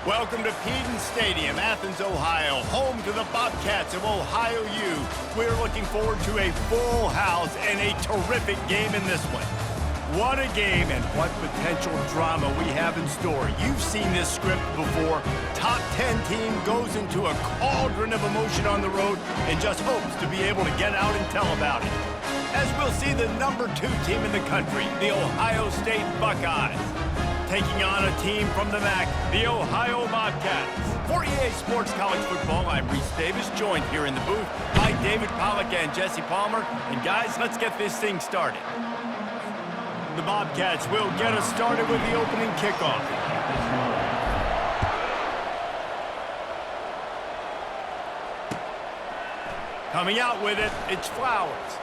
Welcome to Peden Stadium, Athens, Ohio, home to the Bobcats of Ohio U. We're looking forward to a full house and a terrific game in this one. What a game and what potential drama we have in store. You've seen this script before. Top 10 team goes into a cauldron of emotion on the road and just hopes to be able to get out and tell about it. As we'll see the number 2 team in the country, the Ohio State Buckeyes, taking on a team from the MAC, the Ohio Bobcats. For EA Sports College Football, I'm Reese Davis, joined here in the booth by David Pollack and Jesse Palmer. And guys, let's get this thing started. The Bobcats will get us started with the opening kickoff. Coming out with it, it's Flowers.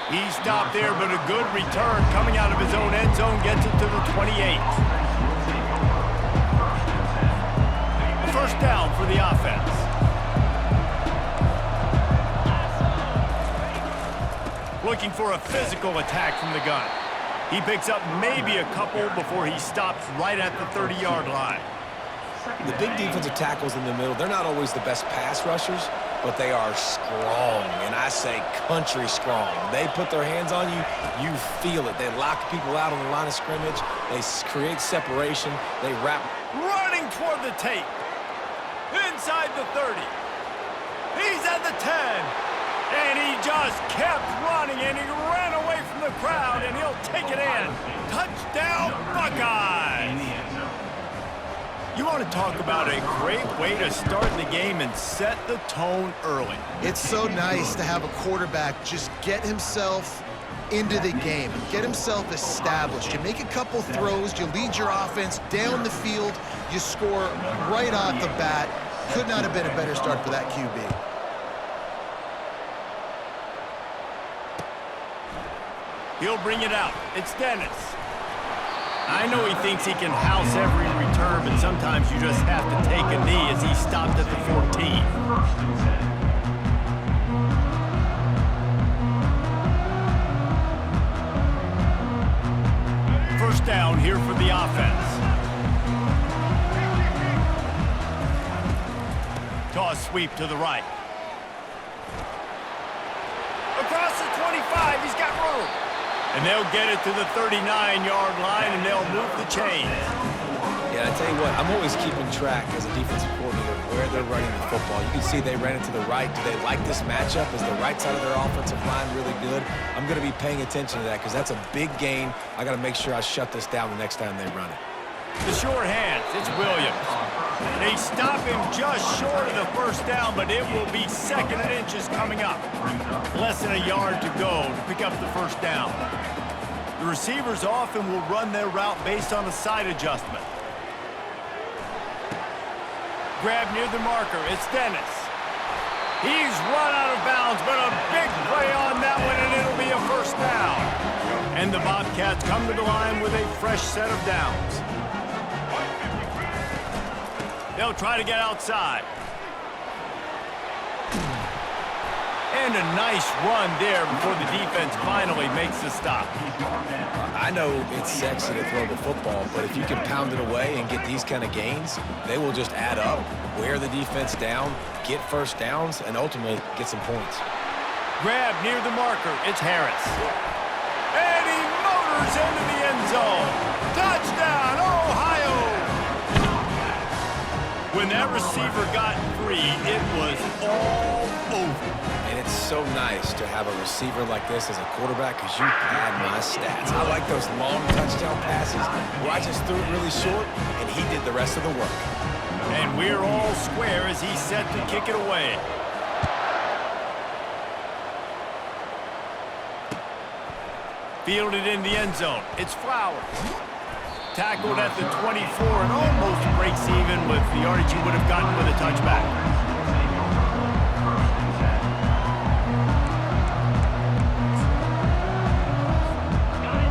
He stopped there, but a good return coming out of his own end zone gets it to the 28. A first down for the offense. Looking for a physical attack from the gun. He picks up maybe a couple before he stops right at the 30-yard line. The big defensive tackles in the middle, they're not always the best pass rushers, but they are strong, and I say country strong. They put their hands on you, you feel it. They lock people out on the line of scrimmage. They create separation. They wrap. Running toward the tape. Inside the 30. He's at the 10. And he just kept running, and he ran away from the crowd, and he'll take it in. Touchdown, Buckeyes! You want to talk about a great way to start the game and set the tone early. It's so nice to have a quarterback just get himself into the game, get himself established. You make a couple throws, you lead your offense down the field, you score right off the bat. Could not have been a better start for that QB. He'll bring it out. It's Dennis. I know he thinks he can house every return, but sometimes you just have to take a knee as he stopped at the 14. First down here for the offense. Toss sweep to the right. Across the 25, he's got room. And they'll get it to the 39-yard line, and they'll move the chains. Yeah, I tell you what, I'm always keeping track as a defensive coordinator of where they're running the football. You can see they ran it to the right. Do they like this matchup? Is the right side of their offensive line really good? I'm going to be paying attention to that because that's a big gain. I got to make sure I shut this down the next time they run it. The short hands, it's Williams. They stop him just short of the first down, but it will be second and inches coming up. Less than a yard to go to pick up the first down. The receivers often will run their route based on a side adjustment. Grab near the marker, it's Dennis. He's run out of bounds, but a big play on that one, and it'll be a first down. And the Bobcats come to the line with a fresh set of downs. They'll try to get outside. And a nice run there before the defense finally makes the stop. I know it's sexy to throw the football, but if you can pound it away and get these kind of gains, they will just add up, wear the defense down, get first downs, and ultimately get some points. Grab near the marker. It's Harris. And he motors into the end zone. Touchdown, Ohio! When that receiver got free, it was all over. And it's so nice to have a receiver like this as a quarterback because you pad my stats. I like those long touchdown passes where I just threw it really short and he did the rest of the work. And we're all square as he's set to kick it away. Fielded in the end zone. It's Flowers. Tackled at the 24 and almost breaks even with the yardage he would have gotten with a touchback.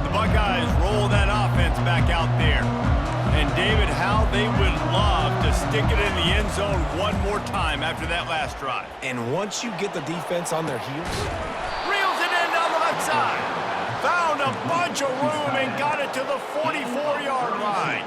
The Buckeyes roll that offense back out there. And David, how they would love to stick it in the end zone one more time after that last drive. And once you get the defense on their heels, Reels it in down the left side. Found a bunch of room and got it to the 44-yard line.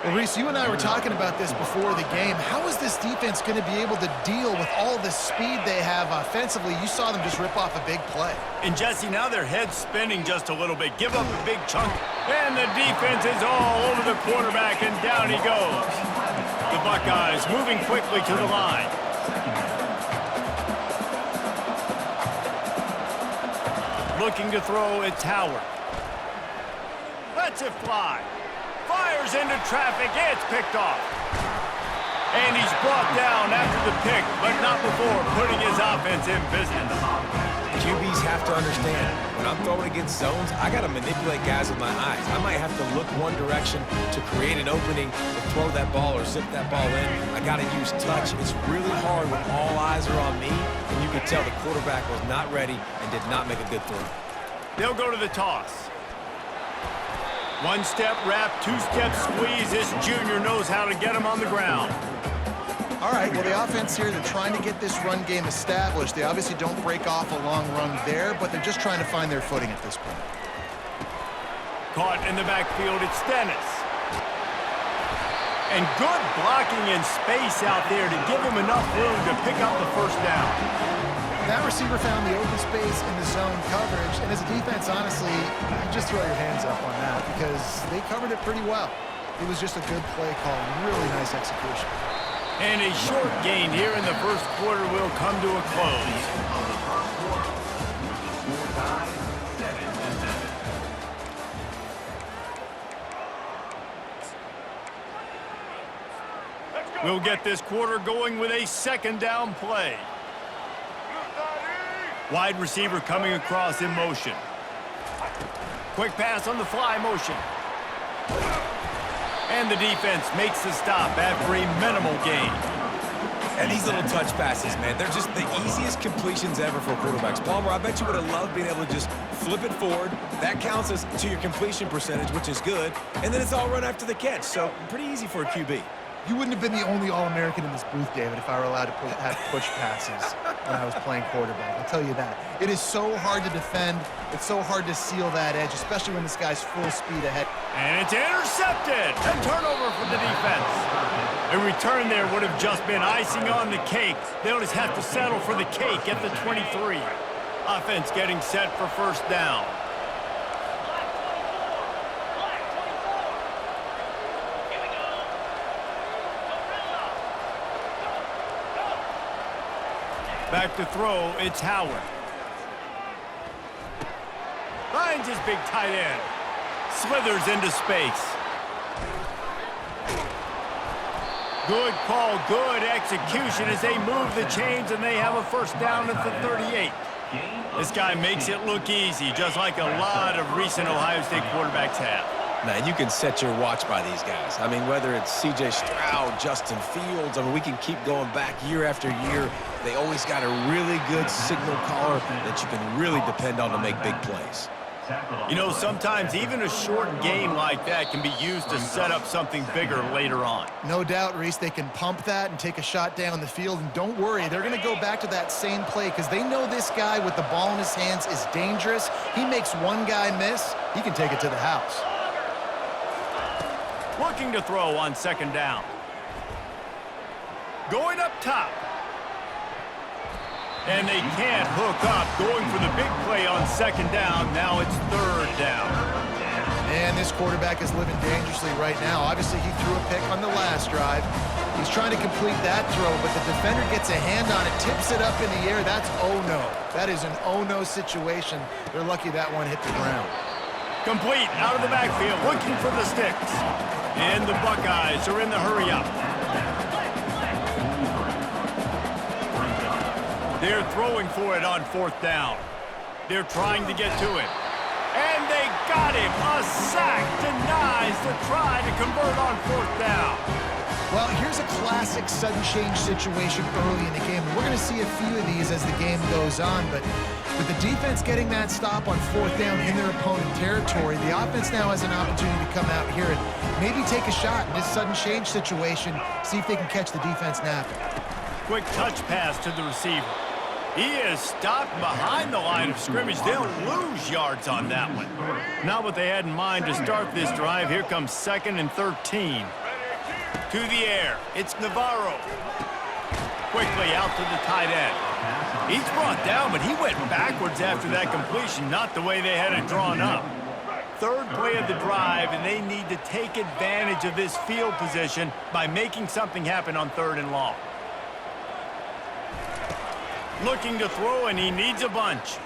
Well, Reese, you and I were talking about this before the game. How is this defense going to be able to deal with all the speed they have offensively? You saw them just rip off a big play. And Jesse, now their head's spinning just a little bit. Give up a big chunk, and the defense is all over the quarterback, and down he goes. The Buckeyes moving quickly to the line. Looking to throw, it's Howard. Lets it fly. Fires into traffic, it's picked off. And he's brought down after the pick, but not before putting his offense in business. QBs have to understand, when I'm throwing against zones, I got to manipulate guys with my eyes. I might have to look one direction to create an opening to throw that ball or zip that ball in. I got to use touch. It's really hard when all eyes are on me, and you can tell the quarterback was not ready and did not make a good throw. They'll go to the toss. One-step wrap, two-step squeeze. This junior knows how to get him on the ground. All right, well, the offense here, they're trying to get this run game established. They obviously don't break off a long run there, but they're just trying to find their footing at this point. Caught in the backfield, it's Stennis. And good blocking in space out there to give him enough room to pick up the first down. That receiver found the open space in the zone coverage, and as a defense, honestly, you just throw your hands up on that because they covered it pretty well. It was just a good play call, really nice execution. And a short gain here in the first quarter will come to a close. We'll get this quarter going with a second down play. Wide receiver coming across in motion. Quick pass on the fly motion. And the defense makes the stop after a minimal gain. And these little touch passes, man, they're just the easiest completions ever for quarterbacks. Palmer, I bet you would have loved being able to just flip it forward. That counts as to your completion percentage, which is good. And then it's all run after the catch, so pretty easy for a QB. You wouldn't have been the only All-American in this booth, David, if I were allowed to have push passes when I was playing quarterback. I'll tell you that. It is so hard to defend. It's so hard to seal that edge, especially when this guy's full speed ahead. And it's intercepted. And turnover for the defense. A return there would have just been icing on the cake. They'll just have to settle for the cake at the 23. Offense getting set for first down. Back to throw, it's Howard. Finds his big tight end. Slithers into space. Good call, good execution as they move the chains and they have a first down at the 38. This guy makes it look easy, just like a lot of recent Ohio State quarterbacks have. Man, you can set your watch by these guys. I mean, whether it's C.J. Stroud, Justin Fields, I mean, we can keep going back year after year. They always got a really good signal caller that you can really depend on to make big plays. You know, sometimes even a short game like that can be used to set up something bigger later on. No doubt, Reese, they can pump that and take a shot down the field. And don't worry, they're going to go back to that same play because they know this guy with the ball in his hands is dangerous. He makes one guy miss, he can take it to the house. Looking to throw on second down. Going up top. And they can't hook up. Going for the big play on second down. Now it's third down. And this quarterback is living dangerously right now. Obviously, he threw a pick on the last drive. He's trying to complete that throw, but the defender gets a hand on it, tips it up in the air. That's oh-no. That is an oh-no situation. They're lucky that one hit the ground. Complete out of the backfield, looking for the sticks. And the Buckeyes are in the hurry-up. They're throwing for it on fourth down. They're trying to get to it. And they got him. A sack denies the try to convert on fourth down. Well, here's a classic sudden change situation early in the game. We're going to see a few of these as the game goes on, but with the defense getting that stop on fourth down in their opponent territory, the offense now has an opportunity to come out here and maybe take a shot in this sudden change situation, see if they can catch the defense napping. Quick touch pass to the receiver. He is stopped behind the line of scrimmage. They'll lose yards on that one. Not what they had in mind to start this drive. Here comes 2nd and 13. To the air, it's Navarro. Quickly out to the tight end. He's brought down, but he went backwards after that completion, not the way they had it drawn up. Third play of the drive, and they need to take advantage of this field position by making something happen on 3rd and long. Looking to throw, and he needs a bunch.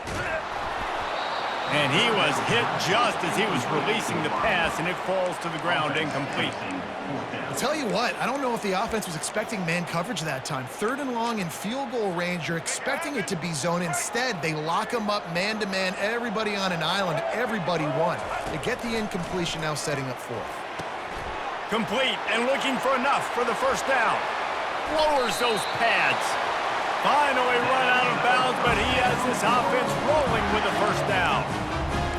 And he was hit just as he was releasing the pass, and it falls to the ground incomplete. I'll tell you what, I don't know if the offense was expecting man coverage that time. 3rd and long in field goal range, you're expecting it to be zone. Instead, they lock them up man-to-man, everybody on an island, everybody won. They get the incompletion, now setting up 4th. Complete and looking for enough for the first down. Lowers those pads. Finally run out of bounds, but he has this offense rolling with a first down.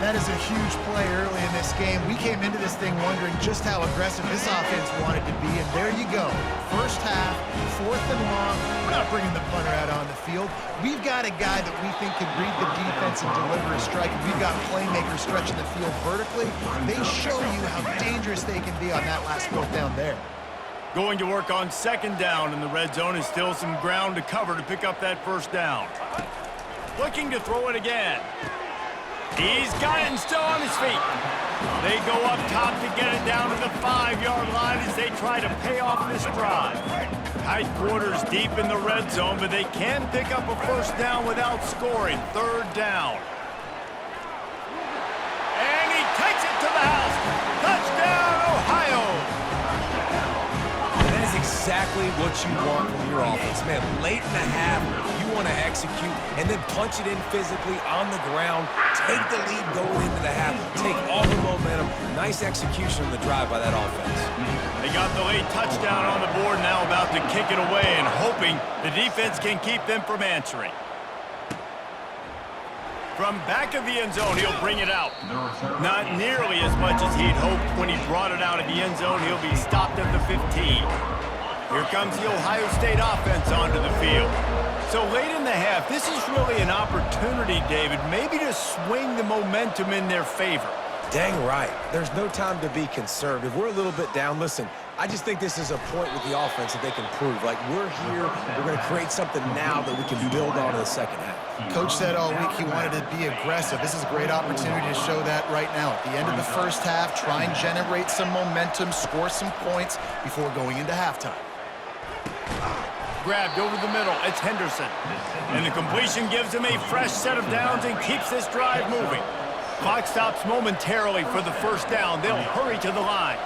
That is a huge play early in this game. We came into this thing wondering just how aggressive this offense wanted to be, and there you go. First half, 4th and long. We're not bringing the punter out on the field. We've got a guy that we think can read the defense and deliver a strike. And we've got playmakers stretching the field vertically. They show you how dangerous they can be on that last 4th down there. Going to work on 2nd down in the red zone is still some ground to cover to pick up that first down. Looking to throw it again. He's got it and still on his feet. They go up top to get it down to the 5-yard line as they try to pay off this drive. Tight quarters deep in the red zone, but they can pick up a first down without scoring. 3rd down. And he takes it to the house. Touchdown, Ohio! Exactly what you want from your offense, man. Late in the half, you want to execute and then punch it in physically on the ground. Take the lead going into the half. Take all the momentum. Nice execution on the drive by that offense. They got the late touchdown on the board, now about to kick it away and hoping the defense can keep them from answering. From back of the end zone, he'll bring it out. Not nearly as much as he'd hoped when he brought it out of the end zone. He'll be stopped at the 15. Here comes the Ohio State offense onto the field. So late in the half, this is really an opportunity, David, maybe to swing the momentum in their favor. Dang right. There's no time to be conservative. We're a little bit down. Listen, I just think this is a point with the offense that they can prove. Like, we're here, we're going to create something now that we can build on in the second half. Coach said all week he wanted to be aggressive. This is a great opportunity to show that right now. At the end of the first half, try and generate some momentum, score some points before going into halftime. Grabbed over the middle, it's Henderson. And the completion gives him a fresh set of downs and keeps this drive moving. Clock stops momentarily for the first down. They'll hurry to the line.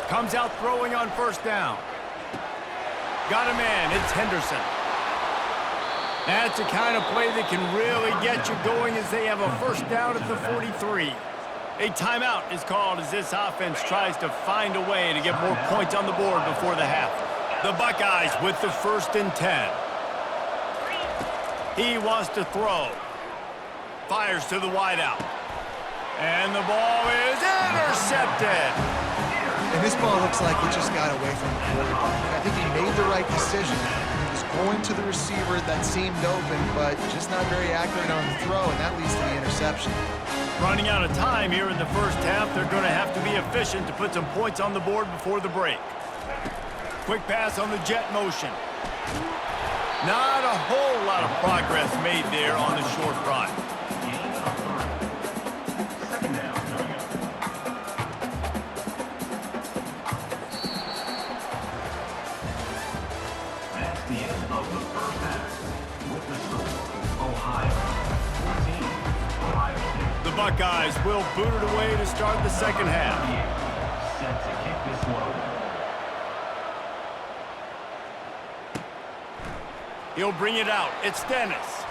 Comes out throwing on first down. Got a man, it's Henderson. That's the kind of play that can really get you going as they have a first down at the 43. A timeout is called as this offense tries to find a way to get more points on the board before the half. The Buckeyes with the 1st and 10. He wants to throw. Fires to the wideout. And the ball is intercepted. And this ball looks like it just got away from the quarterback. I think he made the right decision. He was going to the receiver that seemed open, but just not very accurate on the throw, and that leads to the interception. Running out of time here in the first half, they're going to have to be efficient to put some points on the board before the break. Quick pass on the jet motion. Not a whole lot of progress made there on the short run. That's the end of the first half. With the score, Ohio 14, Ohio State. The Buckeyes will boot it away to start the second half. Set to kick this one away. He'll bring it out. It's Dennis.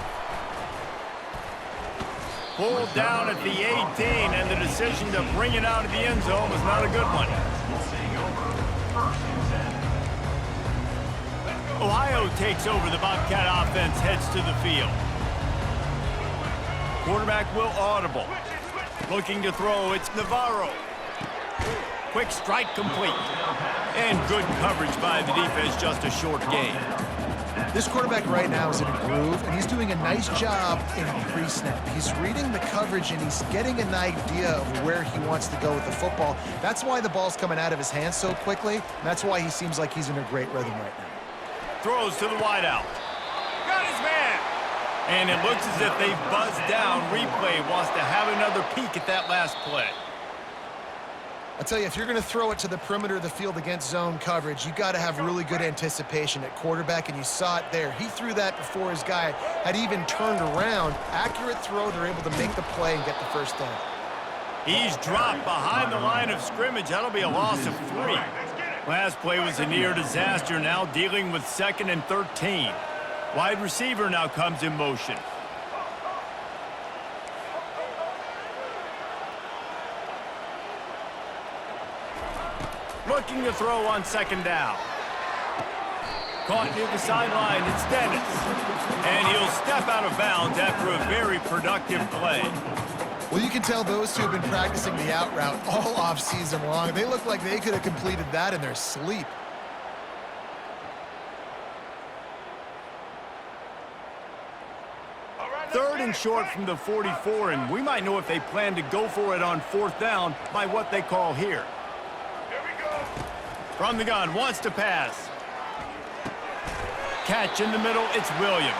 Pulled down at the 18, and the decision to bring it out of the end zone was not a good one. Ohio takes over. The Bobcat offense heads to the field. Quarterback will audible. Looking to throw, it's Navarro. Quick strike complete. And good coverage by the defense, just a short gain. This quarterback right now is in a groove, and he's doing a nice job in pre-snap. He's reading the coverage, and he's getting an idea of where he wants to go with the football. That's why the ball's coming out of his hands so quickly, and that's why he seems like he's in a great rhythm right now. Throws to the wideout. Got his man. And it looks as if they've buzzed down. Replay wants to have another peek at that last play. I'll tell you, if you're going to throw it to the perimeter of the field against zone coverage, you got to have really good anticipation at quarterback, and you saw it there. He threw that before his guy had even turned around. Accurate throw, they're able to make the play and get the first down. He's dropped behind the line of scrimmage. That'll be a loss of 3. Last play was a near disaster, now dealing with 2nd and 13. Wide receiver now comes in motion. Looking to throw on 2nd down. Caught near the sideline, it's Dennis. And he'll step out of bounds after a very productive play. Well, you can tell those two have been practicing the out route all off-season long. They look like they could have completed that in their sleep. Third and short from the 44, and we might know if they plan to go for it on 4th down by what they call here. From the gun, wants to pass. Catch in the middle, it's Williams.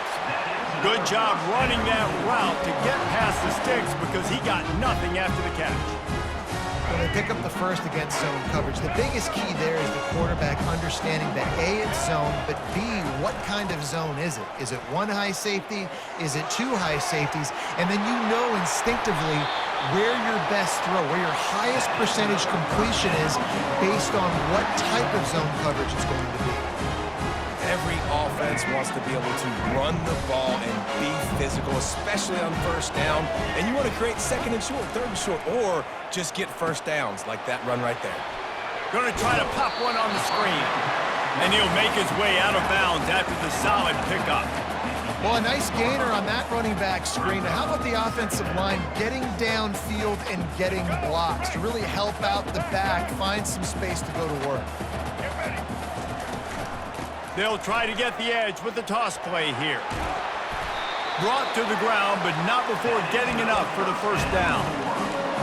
Good job running that route to get past the sticks because he got nothing after the catch. When they pick up the first against zone coverage, the biggest key there is the quarterback understanding that A, it's zone, but B, what kind of zone is it? Is it 1 high safety? Is it 2 high safeties? And then you know instinctively where your best throw, where your highest percentage completion is based on what type of zone coverage it's going to be. Every offense wants to be able to run the ball and be physical, especially on 1st down. And you want to create 2nd and short, 3rd and short, or just get 1st downs like that run right there. Going to try to pop one on the screen. And he'll make his way out of bounds after the solid pickup. Well, a nice gainer on that running back screen. Now, how about the offensive line getting downfield and getting blocks to really help out the back, find some space to go to work? They'll try to get the edge with the toss play here. Brought to the ground, but not before getting enough for the 1st down.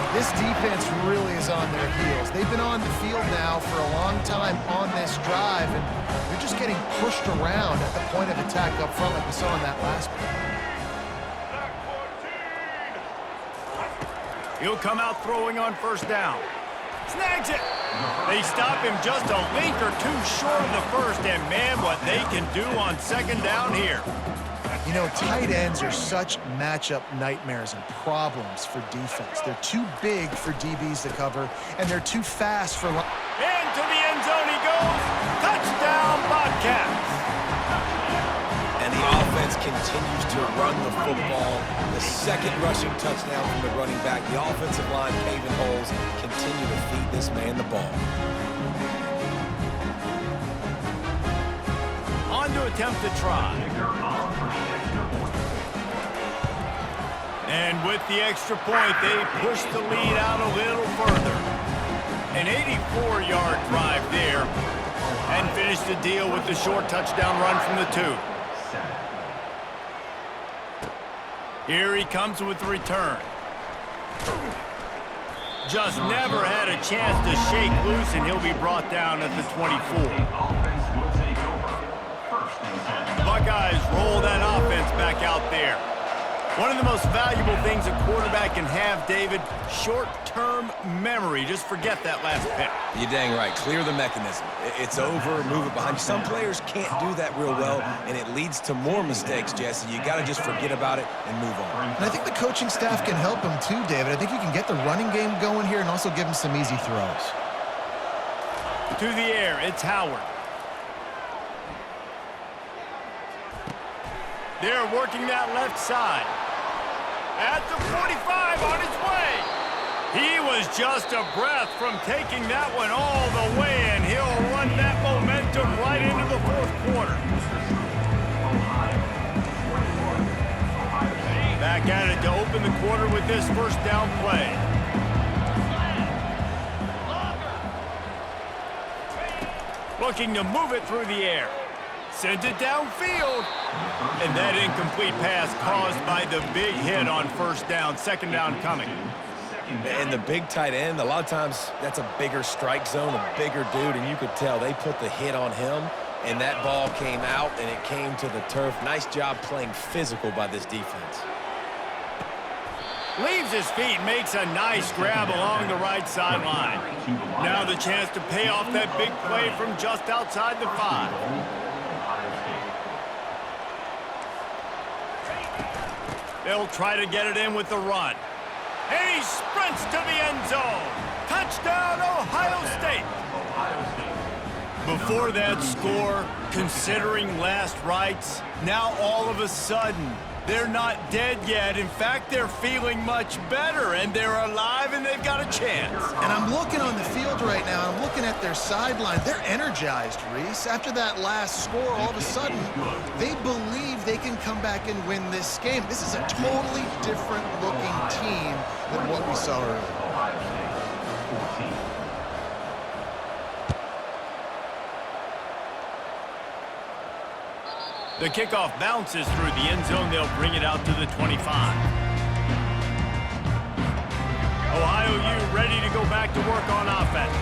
This defense really is on their heels. They've been on the field now for a long time on this drive, and they're just getting pushed around at the point of attack up front like we saw in that last play. He'll come out throwing on 1st down. Snags it. They stop him just a link or 2 short of the 1st, and man, what they can do on 2nd down here. You know, tight ends are such matchup nightmares and problems for defense. They're too big for DBs to cover, and they're too fast for... Into the end zone he goes. Touchdown, Bobcats. And the offense continues to run the football. The 2nd rushing touchdown from the running back. The offensive line paving holes. Continue to feed this man the ball. On to attempt to try. And with the extra point, they push the lead out a little further. An 84-yard drive there. And finish the deal with the short touchdown run from the 2. Here he comes with the return. Just never had a chance to shake loose, and he'll be brought down at the 24. The Buckeyes roll that offense back out there. One of the most valuable things a quarterback can have, David, short-term memory. Just forget that last pick. You're dang right. Clear the mechanism. It's over, move it behind you. Some players can't do that real well, and it leads to more mistakes, Jesse. You got to just forget about it and move on. And I think the coaching staff can help him too, David. I think you can get the running game going here and also give him some easy throws. To the air, it's Howard. They're working that left side. At the 45 on his way. He was just a breath from taking that one all the way, and he'll run that momentum right into the 4th quarter. Back at it to open the quarter with this 1st down play. Looking to move it through the air. Sends it downfield. And that incomplete pass caused by the big hit on first down. Second down coming. And the big tight end, a lot of times that's a bigger strike zone, a bigger dude, and you could tell they put the hit on him, and that ball came out, and it came to the turf. Nice job playing physical by this defense. Leaves his feet, makes a nice grab along the right sideline. Now the chance to pay off that big play from just outside the 5. They'll try to get it in with the run. And he sprints to the end zone. Touchdown, Ohio State. Before that score, considering last rites, now all of a sudden, they're not dead yet. In fact, they're feeling much better, and they're alive, and they've got a chance. And I'm looking on the field right now, and I'm looking at their sideline. They're energized, Reese. After that last score, all of a sudden, they believe they can come back and win this game. This is a totally different-looking team than what we saw earlier. The kickoff bounces through the end zone. They'll bring it out to the 25. Ohio U ready to go back to work on offense.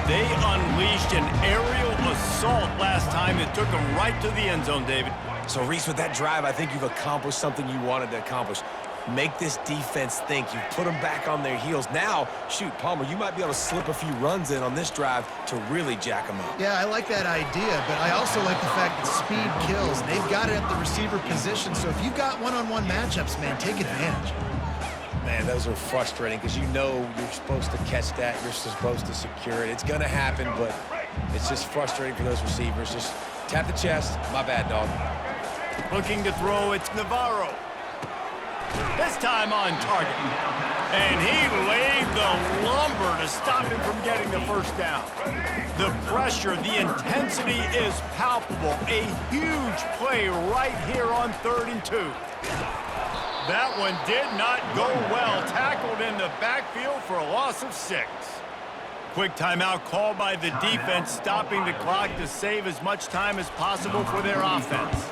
They unleashed an aerial assault last time that took them right to the end zone, David. So, Reese, with that drive, I think you've accomplished something you wanted to accomplish. Make this defense think. You've put them back on their heels. Now, shoot, Palmer, you might be able to slip a few runs in on this drive to really jack them up. Yeah, I like that idea, but I also like the fact that speed kills. They've got it at the receiver position, so if you've got one-on-one matchups, man, take advantage. Man, those are frustrating because you know you're supposed to catch that. You're supposed to secure it. It's going to happen, but it's just frustrating for those receivers. Just tap the chest. My bad, dog. Looking to throw, it's Navarro. This time on target. And he laid the lumber to stop him from getting the first down. The pressure, the intensity is palpable. A huge play right here on 3rd and 2. That one did not go well. Tackled in the backfield for a loss of 6. Quick timeout called by the defense, stopping the clock to save as much time as possible for their offense.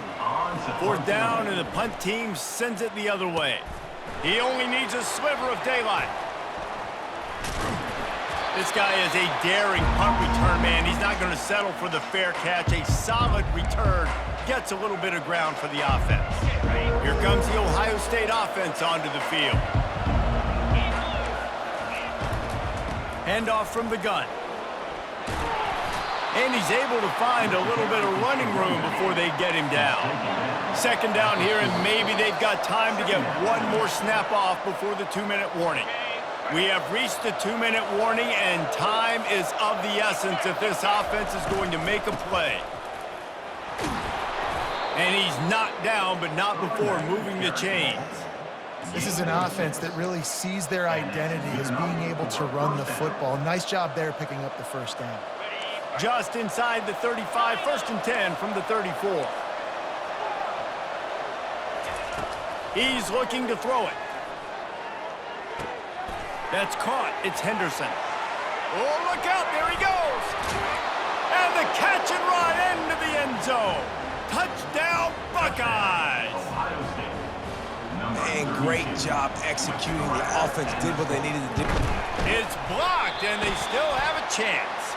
4th down, and the punt team sends it the other way. He only needs a sliver of daylight. This guy is a daring punt return man. He's not going to settle for the fair catch. A solid return gets a little bit of ground for the offense. Here comes the Ohio State offense onto the field. Handoff from the gun. And he's able to find a little bit of running room before they get him down. 2nd down here, and maybe they've got time to get one more snap off before the 2-minute warning. We have reached the 2-minute warning, and time is of the essence if this offense is going to make a play. And he's knocked down, but not before moving the chains. This is an offense that really sees their identity as being able to run the football. Nice job there picking up the first down. Just inside the 35, 1st and 10 from the 34. He's looking to throw it. That's caught. It's Henderson. Oh, look out. There he goes. And the catch and run into the end zone. Touchdown, Buckeyes. Man, great job executing. The offense did what they needed to do. It's blocked, and they still have a chance.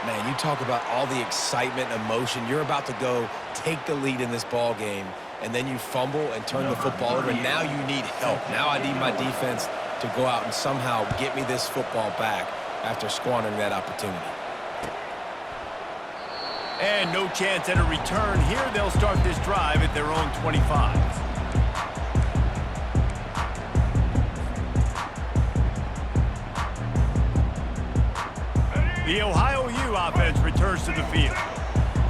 Man, you talk about all the excitement, emotion. You're about to go take the lead in this ball game, and then you fumble and turn the football over. Now you need help. Now I need my defense to go out and somehow get me this football back after squandering that opportunity. And no chance at a return here. They'll start this drive at their own 25. The Ohio U offense returns to the field.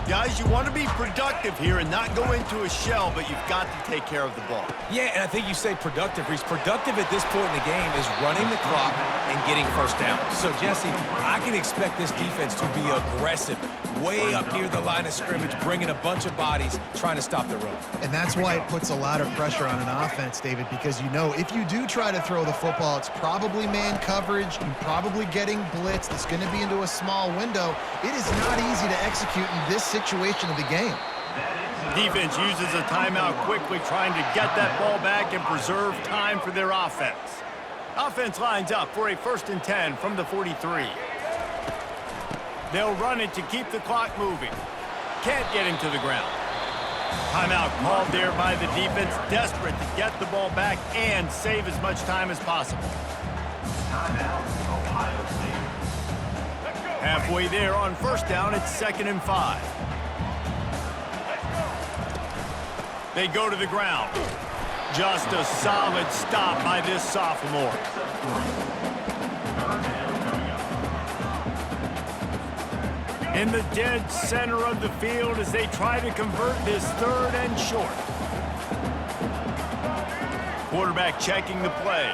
Guys, you want to be productive here and not go into a shell, but you've got to take care of the ball. Yeah, and I think you say productive, Reese. Productive at this point in the game is running the clock and getting first down. So, Jesse, I can expect this defense to be aggressive, way up near the line of scrimmage, bringing a bunch of bodies, trying to stop the run. And that's why it puts a lot of pressure on an offense, David, because you know if you do try to throw the football, it's probably man coverage, you're probably getting blitzed, it's going to be into a small window. It is not easy to execute in this situation of the game. Defense uses a timeout quickly, trying to get that ball back and preserve time for their offense. Offense lines up for a 1st and 10 from the 43. They'll run it to keep the clock moving. Can't get him to the ground. Timeout called there by the defense, desperate to get the ball back and save as much time as possible. Timeout, Ohio State. Halfway there on 1st down, it's 2nd and 5. They go to the ground. Just a solid stop by this sophomore. In the dead center of the field as they try to convert this 3rd and short. Quarterback checking the play.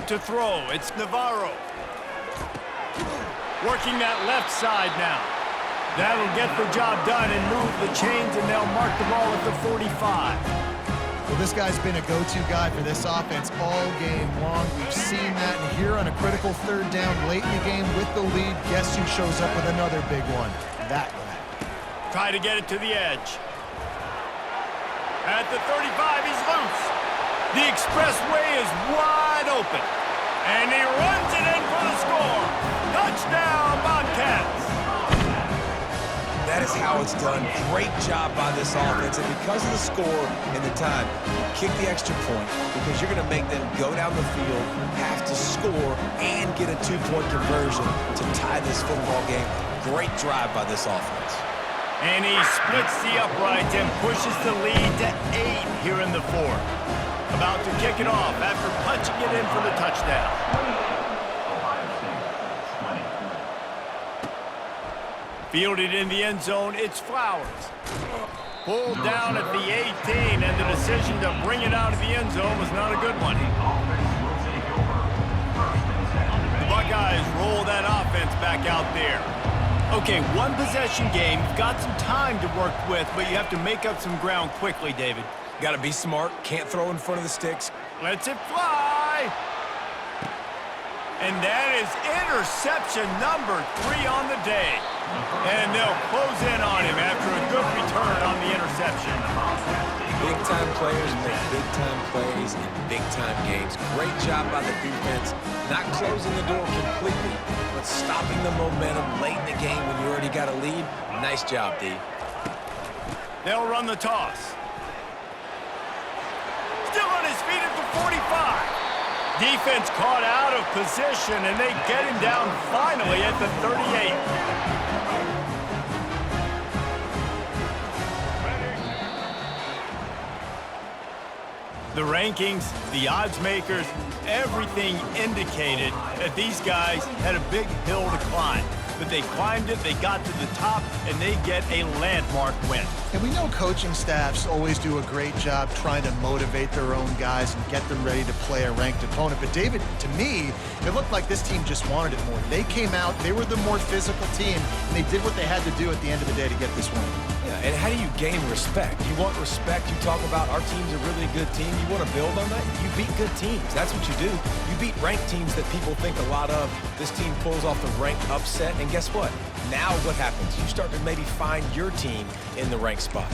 To throw, it's Navarro. Working that left side now. That'll get the job done and move the chains, and they'll mark the ball at the 45. Well, this guy's been a go-to guy for this offense all game long. We've seen that, and here on a critical 3rd down late in the game with the lead, guess who shows up with another big one? That guy. Try to get it to the edge. At the 35, he's loose. The expressway is wide open. And he runs it in for the score. Touchdown, Bobcats. That is how it's done. Great job by this offense. And because of the score and the time, kick the extra point because you're going to make them go down the field, have to score, and get a 2-point conversion to tie this football game. Great drive by this offense. And he splits the uprights and pushes the lead to 8 here in the 4th. About to kick it off after punching it in for the touchdown. Fielded in the end zone, it's Flowers. Pulled down at the 18, and the decision to bring it out of the end zone was not a good one. The Buckeyes roll that offense back out there. Okay, 1-possession game. You've got some time to work with, but you have to make up some ground quickly, David. Got to be smart. Can't throw in front of the sticks. Lets it fly. And that is interception number 3 on the day. And they'll close in on him after a good return on the interception. Big-time players make big-time plays in big-time games. Great job by the defense. Not closing the door completely, but stopping the momentum late in the game when you already got a lead. Nice job, D. They'll run the toss. Still on his feet at the 45. Defense caught out of position, and they get him down finally at the 38. The rankings, the odds makers, everything indicated that these guys had a big hill to climb. But they climbed it, they got to the top, and they get a landmark win. And we know coaching staffs always do a great job trying to motivate their own guys and get them ready to play a ranked opponent. But David, to me, it looked like this team just wanted it more. They came out, they were the more physical team, and they did what they had to do at the end of the day to get this win. Yeah, and how do you gain respect? You want respect, you talk about our team's a really good team. You want to build on that? You beat good teams. That's what you do. You beat ranked teams that people think a lot of. This team pulls off the ranked upset, and guess what? Now what happens? You start to maybe find your team in the ranked spot.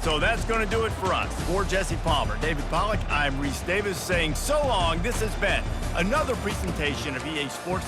So that's going to do it for us. For Jesse Palmer, David Pollack, I'm Reese Davis saying so long. This has been another presentation of EA Sports.